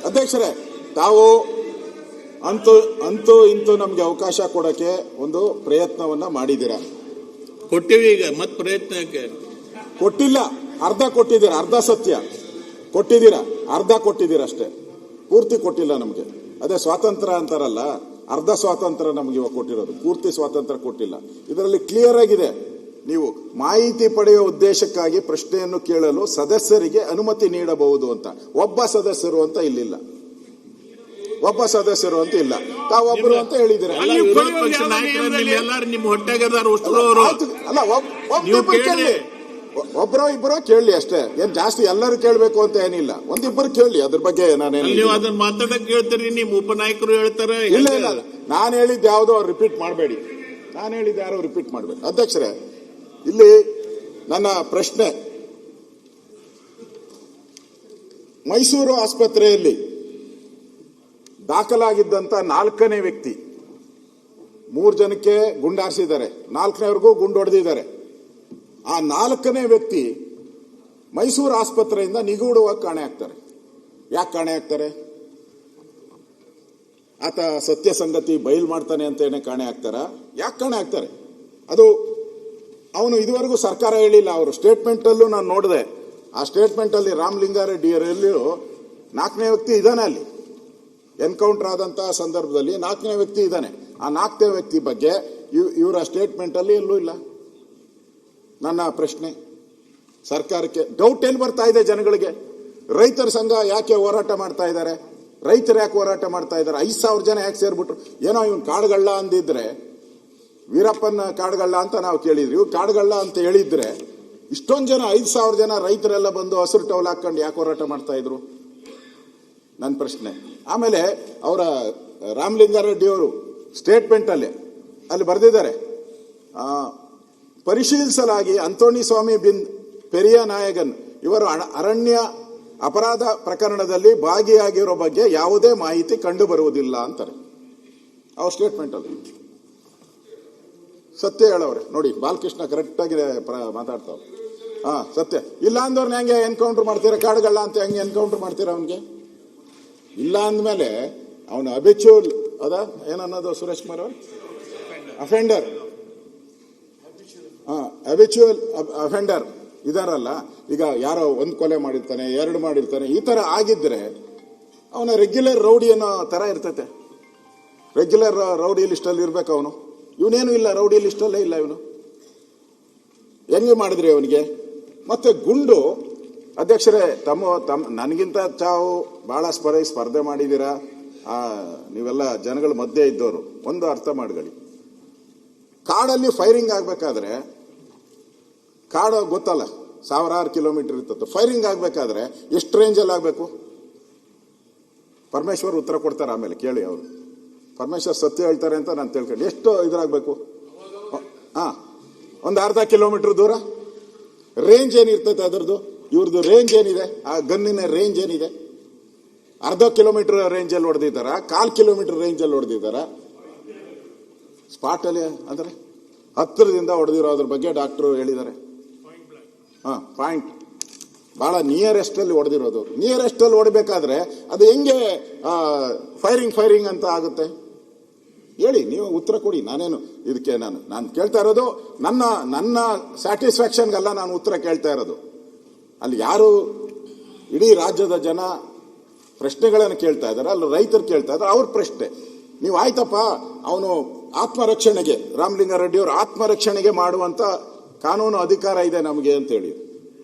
ಅಧ್ಯಕ್ಷರೇ, ತಾವು ಅಂತೂ ಇಂತೂ ನಮ್ಗೆ ಅವಕಾಶ ಕೊಡಕ್ಕೆ ಒಂದು ಪ್ರಯತ್ನವನ್ನ ಮಾಡಿದ್ದೀರಾ. ಕೊಟ್ಟಿವಿ, ಈಗ ಮತ್ತೆ ಪ್ರಯತ್ನಕ್ಕೆ ಕೊಟ್ಟಿಲ್ಲ, ಅರ್ಧ ಕೊಟ್ಟಿದ್ದೀರಾ, ಅರ್ಧ ಸತ್ಯ ಕೊಟ್ಟಿದ್ದೀರಾ, ಅರ್ಧ ಕೊಟ್ಟಿದ್ದೀರಾ ಅಷ್ಟೇ, ಪೂರ್ತಿ ಕೊಟ್ಟಿಲ್ಲ ನಮಗೆ. ಅದೇ ಸ್ವಾತಂತ್ರ್ಯ ಅಂತಾರಲ್ಲ, ಅರ್ಧ ಸ್ವಾತಂತ್ರ್ಯ ನಮಗೆ ಇವಾಗ ಕೊಟ್ಟಿರೋದು, ಪೂರ್ತಿ ಸ್ವಾತಂತ್ರ್ಯ ಕೊಟ್ಟಿಲ್ಲ. ಇದರಲ್ಲಿ ಕ್ಲಿಯರ್ ಆಗಿದೆ, ನೀವು ಮಾಹಿತಿ ಪಡೆಯುವ ಉದ್ದೇಶಕ್ಕಾಗಿ ಪ್ರಶ್ನೆಯನ್ನು ಕೇಳಲು ಸದಸ್ಯರಿಗೆ ಅನುಮತಿ ನೀಡಬಹುದು ಅಂತ. ಒಬ್ಬ ಸದಸ್ಯರು ಅಂತ ಇಲ್ಲಿಲ್ಲ, ಒಬ್ಬ ಸದಸ್ಯರು ಅಂತ ಇಲ್ಲ, ತಾವೊಬ್ಬರು ಅಂತ ಹೇಳಿದ್ದೀರಾ. ಅಲ್ಲ, ಒಬ್ಬರೋ ಇಬ್ಬರೋ ಕೇಳಲಿ ಅಷ್ಟೇ, ಏನ್ ಜಾಸ್ತಿ ಎಲ್ಲರೂ ಕೇಳಬೇಕು ಅಂತ ಏನಿಲ್ಲ, ಒಂದಿಬ್ಬರು ಕೇಳಲಿ. ಅದ್ರ ಬಗ್ಗೆ ನಾನೇನು ನೀವು ಅದನ್ನ ಮಾತಾಡಕ್ ಹೇಳ್ತೀರಿ, ನಿಮ್ಮ ಉಪನಾಯಕರು ಹೇಳ್ತಾರೆ. ಇಲ್ಲ ಇಲ್ಲ, ನಾನು ಹೇಳಿದ್ದು ಯಾವುದೋ ಅವ್ರು ರಿಪೀಟ್ ಮಾಡಬೇಡಿ, ನಾನು ಹೇಳಿದ್ದು ಯಾರೋ ರಿಪೀಟ್ ಮಾಡಬೇಡಿ. ಅಧ್ಯಕ್ಷರೇ, ಇಲ್ಲಿ ನನ್ನ ಪ್ರಶ್ನೆ, ಮೈಸೂರು ಆಸ್ಪತ್ರೆಯಲ್ಲಿ ದಾಖಲಾಗಿದ್ದಂತ 4ನೇ ವ್ಯಕ್ತಿ, 3 ಜನಕ್ಕೆ ಗುಂಡಾರಿಸಿದ್ದಾರೆ, 4ನೇವರೆಗೂ ಗುಂಡು ಹೊಡೆದಿದ್ದಾರೆ. ಆ 4ನೇ ವ್ಯಕ್ತಿ ಮೈಸೂರು ಆಸ್ಪತ್ರೆಯಿಂದ ನಿಗೂಢವಾಗಿ ಕಾಣೆ ಆಗ್ತಾರೆ. ಯಾಕೆ ಕಾಣೆ ಆಗ್ತಾರೆ? ಆತ ಸತ್ಯ ಸಂಗತಿ ಬಯಲು ಮಾಡ್ತಾನೆ ಅಂತೇನೆ ಕಾಣೆ ಆಗ್ತಾರ? ಯಾಕೆ ಕಾಣೆ ಆಗ್ತಾರೆ? ಅದು ಅವನು ಇದುವರೆಗೂ ಸರ್ಕಾರ ಹೇಳಿಲ್ಲ. ಅವರು ಸ್ಟೇಟ್ಮೆಂಟ್ ಅಲ್ಲೂ ನಾನು ನೋಡಿದೆ, ಆ ಸ್ಟೇಟ್ಮೆಂಟ್ ಅಲ್ಲಿ ರಾಮಲಿಂಗಾರೆಡ್ಡಿ ಅವರಲ್ಲಿ 4ನೇ ವ್ಯಕ್ತಿ ಇದ್ದಾನೆ. ಅಲ್ಲಿ ಎನ್ಕೌಂಟರ್ ಆದಂತಹ ಸಂದರ್ಭದಲ್ಲಿ 4ನೇ ವ್ಯಕ್ತಿ ಇದ್ದಾನೆ. ಆ 4ನೇ ವ್ಯಕ್ತಿ ಬಗ್ಗೆ ಇವರ ಸ್ಟೇಟ್ಮೆಂಟ್ ಅಲ್ಲಿ ಎಲ್ಲೂ ಇಲ್ಲ. ನನ್ನ ಪ್ರಶ್ನೆ ಸರ್ಕಾರಕ್ಕೆ, ಡೌಟ್ ಎಲ್ಲಿ ಬರ್ತಾ ಇದೆ ಜನಗಳಿಗೆ? ರೈತರ ಸಂಘ ಯಾಕೆ ಹೋರಾಟ ಮಾಡ್ತಾ ಇದ್ದಾರೆ? ರೈತರು ಯಾಕೆ ಹೋರಾಟ ಮಾಡ್ತಾ ಇದ್ದಾರೆ? 5,000 ಜನ ಯಾಕೆ ಸೇರ್ಬಿಟ್ರು? ಏನೋ ಇವನ್ ಕಾಡುಗಳ್ಳ ಅಂದಿದ್ರೆ, ವೀರಪ್ಪನ ಕಾಡುಗಳ್ಳ ಅಂತ ನಾವು ಕೇಳಿದ್ರಿ, ಇವ್ ಕಾಡುಗಳ್ಳ ಅಂತ ಹೇಳಿದ್ರೆ ಇಷ್ಟೊಂದು ಜನ 5,000 ಜನ ರೈತರೆಲ್ಲ ಬಂದು ಹಸಿರು ಟವಲ್ ಹಾಕೊಂಡು ಯಾಕೆ ಹೋರಾಟ ಮಾಡ್ತಾ ಇದ್ರು? ನನ್ನ ಪ್ರಶ್ನೆ. ಆಮೇಲೆ ಅವರ ರಾಮಲಿಂಗಾರೆಡ್ಡಿ ಅವರು ಸ್ಟೇಟ್ಮೆಂಟ್ ಅಲ್ಲಿ ಬರೆದಿದ್ದಾರೆ, ಪರಿಶೀಲಿಸಲಾಗಿ ಅಂತೋಣಿ ಸ್ವಾಮಿ ಬಿನ್ ಪೆರಿಯ ನಾಯಗನ್ ಇವರು ಅರಣ್ಯ ಅಪರಾಧ ಪ್ರಕರಣದಲ್ಲಿ ಭಾಗಿಯಾಗಿರೋ ಬಗ್ಗೆ ಯಾವುದೇ ಮಾಹಿತಿ ಕಂಡು ಬರುವುದಿಲ್ಲ ಅಂತಾರೆ ಅವ್ರ ಸ್ಟೇಟ್ಮೆಂಟ್ ಅಲ್ಲಿ. ಸತ್ಯ ಹೇಳವ್ರೆ ನೋಡಿ, ಬಾಲಕೃಷ್ಣ ಕರೆಕ್ಟ್ ಆಗಿ ಮಾತಾಡ್ತಾವ್ರೆ. ಸತ್ಯ ಇಲ್ಲ ಅಂದವ್ರನ್ನ ಹೆಂಗೆ ಎನ್ಕೌಂಟರ್ ಮಾಡ್ತೀರಾ? ಕಾಡುಗಳ್ಳ ಅಂತ ಹೆಂಗೆ ಎನ್ಕೌಂಟರ್ ಮಾಡ್ತೀರಾ? ಅವನಿಗೆ ಇಲ್ಲ ಅಂದ್ಮೇಲೆ ಅವನು ಅಬಿಚುವಲ್ ಏನನ್ನೋದು ಸುರೇಶ್ ಕುಮಾರ್ ಅವರು ಅಫೆಂಡರ್, ಅಬಿಚುವಲ್ ಅಫೆಂಡರ್ ಇದಾರಲ್ಲ. ಈಗ ಯಾರೋ 1 ಕೊಲೆ ಮಾಡಿರ್ತಾನೆ, 2 ಮಾಡಿರ್ತಾನೆ, ಈ ತರ ಆಗಿದ್ರೆ ಅವನ ರೆಗ್ಯುಲರ್ ರೌಡಿ ಅನ್ನೋ ತರ ಇರ್ತೈತೆ. ರೆಗ್ಯುಲರ್ ರೌಡಿ ಲಿಸ್ಟ್ ಅಲ್ಲಿ ಇರ್ಬೇಕು ಅವನು. ಇವನೇನು ಇಲ್ಲ, ರೌಡಿ ಲಿಸ್ಟ್ ಅಲ್ಲೇ ಇಲ್ಲ ಇವನು. ಹೆಂಗೆ ಮಾಡಿದ್ರಿ ಅವನಿಗೆ? ಮತ್ತೆ ಗುಂಡು, ಅಧ್ಯಕ್ಷರೇ, ನನಗಿಂತ ತಾವು ಬಹಳ ಸ್ಪರ್ಧೆ ಮಾಡಿದ್ದೀರಾ, ನೀವೆಲ್ಲ ಜನಗಳ ಮಧ್ಯೆ ಇದ್ದವರು. ಒಂದು ಅರ್ಥ ಮಾಡ್ಕೊಳ್ಳಿ, ಕಾಡಲ್ಲಿ ಫೈರಿಂಗ್ ಆಗ್ಬೇಕಾದ್ರೆ, ಕಾಡು ಗೊತ್ತಲ್ಲ, 1000 ಕಿಲೋಮೀಟರ್ ಇರ್ತದೆ. ಫೈರಿಂಗ್ ಆಗ್ಬೇಕಾದ್ರೆ ಎಷ್ಟು ರೇಂಜಲ್ಲಿ ಆಗ್ಬೇಕು? ಪರಮೇಶ್ವರ್ ಉತ್ತರ ಕೊಡ್ತಾರೆ, ಆಮೇಲೆ ಕೇಳಿ ಅವರು. ಪರಮೇಶ್ವರ್ ಸತ್ಯ ಹೇಳ್ತಾರೆ ಅಂತ ನಾನು ತಿಳ್ಕೊಂಡು, ಎಷ್ಟು ಇದ್ರಾಗಬೇಕು? ಒಂದು ಅರ್ಧ ಕಿಲೋಮೀಟರ್ ದೂರ ರೇಂಜ್ ಏನಿರ್ತೈತೆ ಅದರದ್ದು? ಇವ್ರದ್ದು ರೇಂಜ್ ಏನಿದೆ? ಆ ಗನ್ನಿನ ರೇಂಜ್ ಏನಿದೆ? ಅರ್ಧ ಕಿಲೋಮೀಟರ್ ರೇಂಜಲ್ಲಿ ಹೊಡೆದಿದ್ದಾರ? 1/4 ಕಿಲೋಮೀಟರ್ ರೇಂಜಲ್ಲಿ ಹೊಡೆದಿದ್ದಾರ? ಸ್ಪಾಟ್ ಅಲ್ಲಿ ಅಂದ್ರೆ ಹತ್ತಿರದಿಂದ ಹೊಡೆದಿರೋದ್ರ ಬಗ್ಗೆ ಡಾಕ್ಟರ್ ಹೇಳಿದ್ದಾರೆ. ಪಾಯಿಂಟ್ ಬಹಳ ನಿಯರೆಸ್ಟ್ ಅಲ್ಲಿ ಹೊಡೆದಿರೋದು. ನಿಯರೆಸ್ಟ್ ಅಲ್ಲಿ ಹೊಡಬೇಕಾದ್ರೆ ಅದು ಹೆಂಗೆ ಫೈರಿಂಗ್ ಅಂತ ಆಗುತ್ತೆ? ಹೇಳಿ, ನೀವು ಉತ್ತರ ಕೊಡಿ. ನಾನೇನು ಇದಕ್ಕೆ ನಾನು ಕೇಳ್ತಾ ಇರೋದು ನನ್ನ ಸ್ಯಾಟಿಸ್ಫ್ಯಾಕ್ಷನ್ಗಲ್ಲ ನಾನು ಉತ್ತರ ಕೇಳ್ತಾ ಇರೋದು. ಅಲ್ಲಿ ಯಾರು ಇಡೀ ರಾಜ್ಯದ ಜನ ಪ್ರಶ್ನೆಗಳನ್ನು ಕೇಳ್ತಾ ಇದ್ದಾರೆ, ಅಲ್ಲಿ ರೈತರು ಕೇಳ್ತಾ ಇದ್ದಾರೆ, ಅವ್ರ ಪ್ರಶ್ನೆ. ನೀವು ಆಯ್ತಪ್ಪ, ಅವನು ಆತ್ಮರಕ್ಷಣೆಗೆ, ರಾಮಲಿಂಗಾರೆಡ್ಡಿ ಅವರು ಆತ್ಮರಕ್ಷಣೆಗೆ ಮಾಡುವಂತ ಕಾನೂನು ಅಧಿಕಾರ ಇದೆ ನಮಗೆ ಅಂತ ಹೇಳಿ,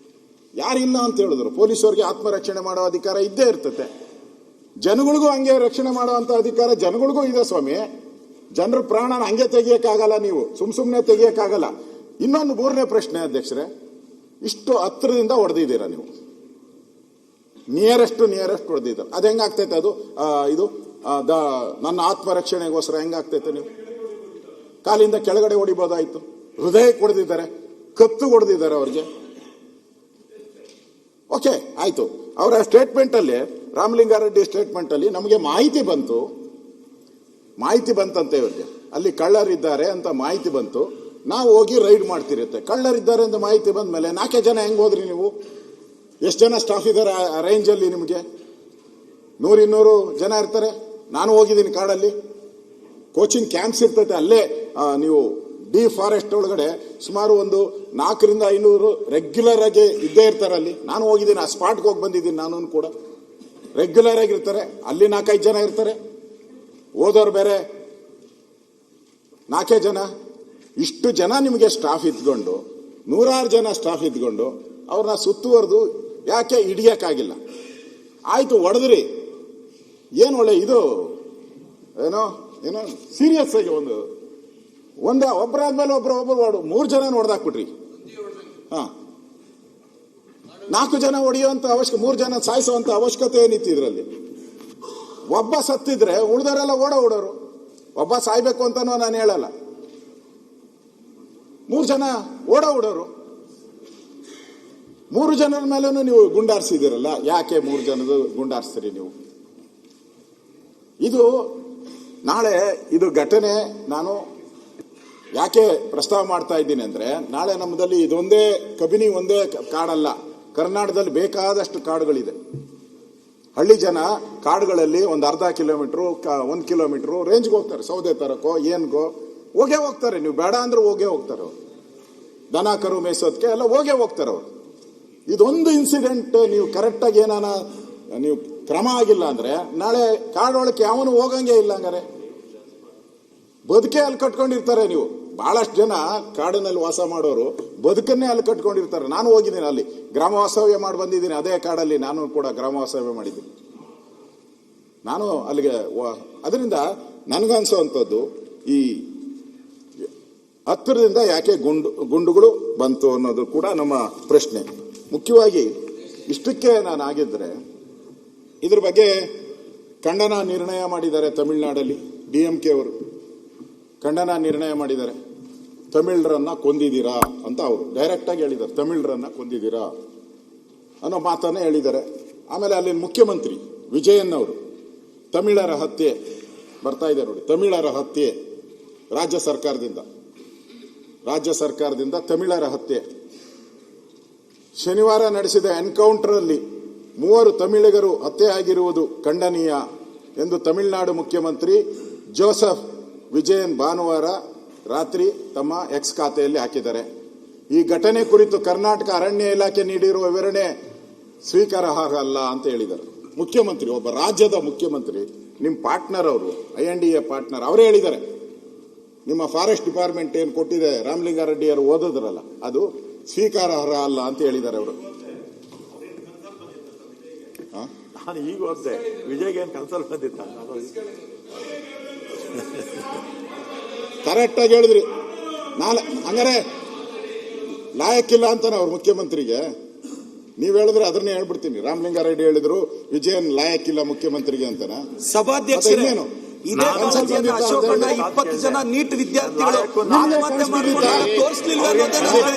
ಯಾರಿಲ್ಲ ಅಂತ ಹೇಳಿದ್ರು. ಪೊಲೀಸರಿಗೆ ಆತ್ಮರಕ್ಷಣೆ ಮಾಡೋ ಅಧಿಕಾರ ಇದ್ದೇ ಇರ್ತತೆ, ಜನಗಳಿಗೂ ಹಂಗೆ ರಕ್ಷಣೆ ಮಾಡುವಂತ ಅಧಿಕಾರ ಜನಗಳಿಗೂ ಇದೆ ಸ್ವಾಮಿ. ಜನರ ಪ್ರಾಣನ ಹಂಗೆ ತೆಗಿಯಕ್ಕಾಗಲ್ಲ, ನೀವು ಸುಮ್ನೆ ತೆಗಿಯಕ್ಕಾಗಲ್ಲ. ಇನ್ನೊಂದು 3ನೇ ಪ್ರಶ್ನೆ ಅಧ್ಯಕ್ಷರೇ, ಇಷ್ಟು ಹತ್ತಿರದಿಂದ ಹೊಡೆದಿದ್ದೀರಾ ನೀವು, ನಿಯರೆಸ್ಟ್ ಹೊಡೆದಿದ್ದಾರೆ. ಅದು ಹೆಂಗಾಗ್ತೈತೆ? ಅದು ಇದು ನನ್ನ ಆತ್ಮರಕ್ಷಣೆಗೋಸ್ಕರ ಹೆಂಗಾಗ್ತೈತೆ? ನೀವು ಕಾಲಿಂದ ಕೆಳಗಡೆ ಹೊಡಿಬೋದಾಯ್ತು. ಹೃದಯಕ್ಕೆ ಹೊಡೆದಿದ್ದಾರೆ, ಕತ್ತು ಹೊಡೆದಿದ್ದಾರೆ ಅವ್ರಿಗೆ. ಓಕೆ, ಆಯ್ತು. ಅವರ ಸ್ಟೇಟ್ಮೆಂಟ್ ಅಲ್ಲಿ, ರಾಮಲಿಂಗಾರೆಡ್ಡಿ ಸ್ಟೇಟ್ಮೆಂಟ್ ಅಲ್ಲಿ ನಮಗೆ ಮಾಹಿತಿ ಬಂತಂತೆ ಇವ್ರಿಗೆ, ಅಲ್ಲಿ ಕಳ್ಳರಿದ್ದಾರೆ ಅಂತ ಮಾಹಿತಿ ಬಂತು. ನಾವು ಹೋಗಿ ರೈಡ್ ಮಾಡ್ತಿರುತ್ತೆ. ಕಳ್ಳರಿದ್ದಾರೆ ಅಂತ ಮಾಹಿತಿ ಬಂದ ಮೇಲೆ 4 ಜನ ಹೆಂಗ್ ಹೋದ್ರಿ ನೀವು? ಎಷ್ಟು ಜನ ಸ್ಟಾಫ್ ಇದ್ದಾರೆ ಆ ರೇಂಜ್ ಅಲ್ಲಿ ನಿಮಗೆ? 100-200 ಜನ ಇರ್ತಾರೆ. ನಾನು ಹೋಗಿದ್ದೀನಿ ಕಾಡಲ್ಲಿ, ಕೋಚಿಂಗ್ ಕ್ಯಾಂಪ್ಸ್ ಇರ್ತೈತೆ ಅಲ್ಲೇ. ನೀವು ಡಿ ಫಾರೆಸ್ಟ್ ಒಳಗಡೆ ಸುಮಾರು ಒಂದು 400-500 ರೆಗ್ಯುಲರ್ ಆಗಿ ಇದ್ದೇ ಇರ್ತಾರೆ ಅಲ್ಲಿ. ನಾನು ಹೋಗಿದ್ದೀನಿ, ಆ ಸ್ಪಾಟ್ಗೆ ಹೋಗಿ ಬಂದಿದ್ದೀನಿ. ನಾನು ಕೂಡ ರೆಗ್ಯುಲರ್ ಆಗಿರ್ತಾರೆ ಅಲ್ಲಿ. 4-5 ಜನ ಇರ್ತಾರೆ, ಓದೋರು ಬೇರೆ 4 ಜನ. ಇಷ್ಟು ಜನ ನಿಮಗೆ ಸ್ಟಾಫ್ ಇದ್ಕೊಂಡು, 100 ಜನ ಸ್ಟಾಫ್ ಇದ್ಕೊಂಡು ಅವ್ರನ್ನ ಸುತ್ತುವರೆದು ಯಾಕೆ ಹಿಡಿಯಕ್ಕಾಗಿಲ್ಲ? ಆಯ್ತು, ಹೊಡೆದ್ರಿ, ಏನು ಒಳ್ಳೆ ಇದು ಏನೋ ಸೀರಿಯಸ್ ಆಗಿ ಒಂದೇ ಒಬ್ಬರಾದ್ಮೇಲೆ ಒಬ್ರು 3 ಜನ ಹೊಡೆದಾಕ್ಬಿಟ್ರಿ. 4 ಜನ ಹೊಡೆಯುವಂತ ಅವಶ್ಯಕ, 3 ಜನ ಸಾಯಿಸುವಂತ ಅವಶ್ಯಕತೆ ಏನಿತ್ತು ಇದರಲ್ಲಿ? ಒಬ್ಬ ಸತ್ತಿದ್ರೆ ಉಳಿದವರೆಲ್ಲ ಓಡೋರು. ಒಬ್ಬ ಸಾಯ್ಬೇಕು ಅಂತಾನೂ ನಾನು ಹೇಳಲ್ಲ, 3 ಜನ ಓಡೋರು. 3 ಜನರ ಮೇಲೂ ನೀವು ಗುಂಡಾರಿಸಿದಿರಲ್ಲ, ಯಾಕೆ 3 ಜನದ ಗುಂಡಾರಿಸ್ತೀರಿ ನೀವು? ಇದು ನಾಳೆ ಇದು ಘಟನೆ ನಾನು ಯಾಕೆ ಪ್ರಸ್ತಾವ ಮಾಡ್ತಾ ಇದ್ದೀನಿ ಅಂದ್ರೆ, ನಾಳೆ ನಮ್ಮದಲ್ಲಿ ಇದೊಂದೇ ಕಬಿನಿ ಒಂದೇ ಕಾಡಲ್ಲ, ಕರ್ನಾಟಕದಲ್ಲಿ ಬೇಕಾದಷ್ಟು ಕಾಡುಗಳಿದೆ. ಹಳ್ಳಿ ಜನ ಕಾಡುಗಳಲ್ಲಿ ಒಂದು ಅರ್ಧ ಕಿಲೋಮೀಟರ್ 1 ಕಿಲೋಮೀಟರ್ ರೇಂಜ್ಗೆ ಹೋಗ್ತಾರೆ, ಸೌದೆ ತರಕೋ ಏನ್ಗೋ ಹೋಗೇ ಹೋಗ್ತಾರೆ. ನೀವು ಬೇಡ ಅಂದ್ರೆ ಹೋಗೇ ಹೋಗ್ತಾರೆ ಅವರು, ದನ ಕರು ಮೇಯಿಸೋದಕ್ಕೆ ಎಲ್ಲ ಹೋಗೇ ಹೋಗ್ತಾರೆ ಅವರು. ಇದೊಂದು ಇನ್ಸಿಡೆಂಟ್ ನೀವು ಕರೆಕ್ಟಾಗಿ ಏನಾನ ನೀವು ಕ್ರಮ ಆಗಿಲ್ಲ ಅಂದ್ರೆ ನಾಳೆ ಕಾಡೊಳಕ್ಕೆ ಯಾವನು ಹೋಗಂಗೆ ಇಲ್ಲ. ಹಂಗಾರೆ ಬದುಕೆ ಅಲ್ಲಿ ಕಟ್ಕೊಂಡಿರ್ತಾರೆ. ನೀವು ಬಹಳಷ್ಟು ಜನ ಕಾಡಿನಲ್ಲಿ ವಾಸ ಮಾಡೋರು ಬದುಕನ್ನೇ ಅಲ್ಲಿ ಕಟ್ಕೊಂಡಿರ್ತಾರೆ. ನಾನು ಹೋಗಿದ್ದೀನಿ, ಅಲ್ಲಿ ಗ್ರಾಮ ವಾಸ್ತವ್ಯ ಮಾಡಿ ಬಂದಿದ್ದೀನಿ. ಅದೇ ಕಾಡಲ್ಲಿ ನಾನು ಕೂಡ ಗ್ರಾಮ ವಾಸ್ತವ್ಯ ಮಾಡಿದ್ದೀನಿ. ನಾನು ಅಲ್ಲಿಗೆ ಅದರಿಂದ ನನಗನ್ಸೋವಂಥದ್ದು, ಈ ಹತ್ತಿರದಿಂದ ಯಾಕೆ ಗುಂಡುಗಳು ಬಂತು ಅನ್ನೋದು ಕೂಡ ನಮ್ಮ ಪ್ರಶ್ನೆ. ಮುಖ್ಯವಾಗಿ ಇಷ್ಟಕ್ಕೆ ನಾನು ಆಗಿದ್ರೆ ಇದ್ರ ಬಗ್ಗೆ ಖಂಡನ ನಿರ್ಣಯ ಮಾಡಿದ್ದಾರೆ ತಮಿಳುನಾಡಲ್ಲಿ. DMK ಅವರು ಖಂಡನ ನಿರ್ಣಯ ಮಾಡಿದ್ದಾರೆ. ತಮಿಳರನ್ನ ಕೊಂದಿದ್ದೀರಾ ಅಂತ ಅವರು ಡೈರೆಕ್ಟ್ ಆಗಿ ಹೇಳಿದ್ದಾರೆ. ತಮಿಳರನ್ನ ಕೊಂದಿದ್ದೀರಾ ಅನ್ನೋ ಮಾತನ್ನ ಹೇಳಿದ್ದಾರೆ. ಆಮೇಲೆ ಅಲ್ಲಿನ ಮುಖ್ಯಮಂತ್ರಿ ವಿಜಯನ್ ಅವರು ತಮಿಳರ ಹತ್ಯೆ ಬರ್ತಾ ಇದೆ ನೋಡಿ, ತಮಿಳರ ಹತ್ಯೆ ರಾಜ್ಯ ಸರ್ಕಾರದಿಂದ ತಮಿಳರ ಹತ್ಯೆ. ಶನಿವಾರ ನಡೆಸಿದ ಎನ್ಕೌಂಟರ್ ಅಲ್ಲಿ 3 ತಮಿಳಿಗರು ಹತ್ಯೆ ಆಗಿರುವುದು ಖಂಡನೀಯ ಎಂದು ತಮಿಳುನಾಡು ಮುಖ್ಯಮಂತ್ರಿ ಜೋಸೆಫ್ ವಿಜಯನ್ ಭಾನುವಾರ ರಾತ್ರಿ ತಮ್ಮ ಎಕ್ಸ್ ಖಾತೆಯಲ್ಲಿ ಹಾಕಿದ್ದಾರೆ. ಈ ಘಟನೆ ಕುರಿತು ಕರ್ನಾಟಕ ಅರಣ್ಯ ಇಲಾಖೆ ನೀಡಿರುವ ವಿವರಣೆ ಸ್ವೀಕಾರಾರ್ಹ ಅಲ್ಲ ಅಂತ ಹೇಳಿದ್ದಾರೆ. ಮುಖ್ಯಮಂತ್ರಿ, ಒಬ್ಬ ರಾಜ್ಯದ ಮುಖ್ಯಮಂತ್ರಿ, ನಿಮ್ಮ ಪಾರ್ಟ್ನರ್ ಅವರು, INDA ಪಾರ್ಟ್ನರ್, ಅವರೇ ಹೇಳಿದ್ದಾರೆ ನಿಮ್ಮ ಫಾರೆಸ್ಟ್ ಡಿಪಾರ್ಟ್ಮೆಂಟ್ ಏನು ಕೊಟ್ಟಿದೆ ರಾಮಲಿಂಗಾರೆಡ್ಡಿ ಅವರು ಓದಿದ್ರಲ್ಲ, ಅದು ಸ್ವೀಕಾರಾರ್ಹ ಅಲ್ಲ ಅಂತ ಹೇಳಿದ್ದಾರೆ ಅವರು. ನಾನು ಈಗ ಓದ್ದೆ, ವಿಜಯ್ಗೆ ಏನು ಕನ್ಸಲ್ಟ್ ಬಂದಿತ್ತ? ಕರೆಕ್ಟ್ ಆಗಿ ಹೇಳಿದ್ರಿ. ಹಂಗಾರೆ ಲಾಯಕ್ಕಿಲ್ಲ ಅಂತಾನೆ ಅವ್ರ ಮುಖ್ಯಮಂತ್ರಿಗೆ. ನೀವ್ ಹೇಳಿದ್ರೆ ಅದನ್ನೇ ಹೇಳ್ಬಿಡ್ತೀನಿ. ರಾಮಲಿಂಗಾರೆಡ್ಡಿ ಹೇಳಿದ್ರು ವಿಜಯನ್ ಲಾಯಕ್ಕಿಲ್ಲ ಮುಖ್ಯಮಂತ್ರಿಗೆ ಅಂತಾನ. ಸಭಾಧ್ಯಕ್ಷರೇ, ಇದೇ ಕಾಲೇಜಿನ ಅಶೋಕಣ್ಣ 20 ಜನ ನೀಟ್ ವಿದ್ಯಾರ್ಥಿಗಳು ಆತ್ಮಹತ್ಯೆ ಮಾಡಿಕೊಂಡು ತೋರಿಸಲಿಲ್ಲ ಅನ್ನೋದೇ